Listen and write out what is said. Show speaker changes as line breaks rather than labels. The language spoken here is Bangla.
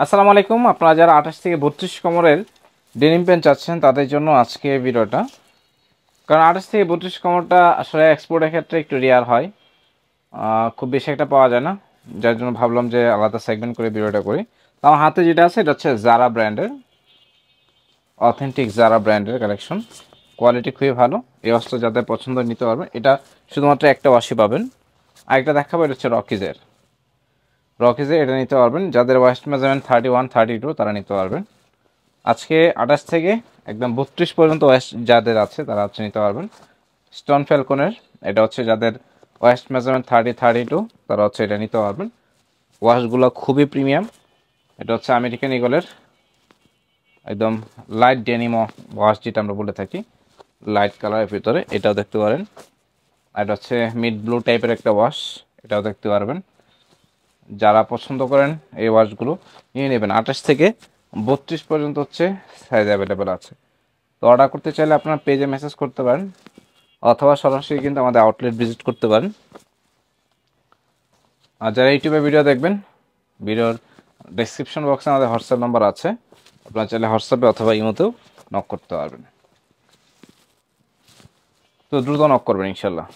আসসালামু আলাইকুম। আপনারা যারা 28 থেকে 32 কোমরের ডেনিম প্যান্ট চাচ্ছেন তাদের জন্য আজকে ভিডিওটা। কারণ 28 থেকে 32 কোমরটা আসলে এক্সপোর্টের ক্ষেত্রে একটু রেয়ার হয়, খুব বেশি একটা পাওয়া যায় না, যার জন্য ভাবলাম যে আলাদা সেগমেন্ট করে ভিডিওটা করি। তো আমার হাতে যেটা আছে এটা হচ্ছে জারা ব্র্যান্ডের, অথেন্টিক জারা ব্র্যান্ডের কালেকশন। কোয়ালিটি খুবই ভালো। এই অস্ত্র যাদের পছন্দ নিতে পারবেন। এটা শুধুমাত্র একটা ওয়াশই পাবেন। আরেকটা দেখাবো, এটা হচ্ছে রকিজের এটা নিতে পারবেন। যাদের ওয়েস্ট মেজারমেন্ট 31 32 তারা নিতে পারবেন। আজকে 28 থেকে একদম 32 পর্যন্ত ওয়েস্ট যাদের আছে তারা হচ্ছে নিতে পারবেন। স্টোন ফ্যালকনের এটা হচ্ছে যাদের ওয়েস্ট মেজারমেন্ট 32 তারা হচ্ছে এটা নিতে পারবেন। ওয়াশগুলো খুবই প্রিমিয়াম। এটা হচ্ছে আমেরিকান ইগলের একদম লাইট ডেনিমো ওয়াশ, যেটা আমরা বলে থাকি লাইট কালারের ভিতরে, এটাও দেখতে পারেন। আর এটা হচ্ছে মিড ব্লু টাইপের একটা ওয়াশ, এটাও দেখতে পারবেন। যারা পছন্দ করেন এই ওয়াশগুলো নিয়ে নেবেন। 28 থেকে 32 পর্যন্ত হচ্ছে সাইজ অ্যাভেলেবেল আছে। তো অর্ডার করতে চাইলে আপনার পেজে মেসেজ করতে পারেন, অথবা সরাসরি কিন্তু আমাদের আউটলেট ভিজিট করতে পারেন। আর যারা ইউটিউবে ভিডিও দেখবেন, ভিডিওর ডেসক্রিপশন বক্সে আমাদের হোয়াটসঅ্যাপ নাম্বার আছে, আপনারা চাইলে হোয়াটসঅ্যাপে অথবা ইমোতেও নক করতে পারবেন। তো দ্রুত নক করবেন ইনশাল্লাহ।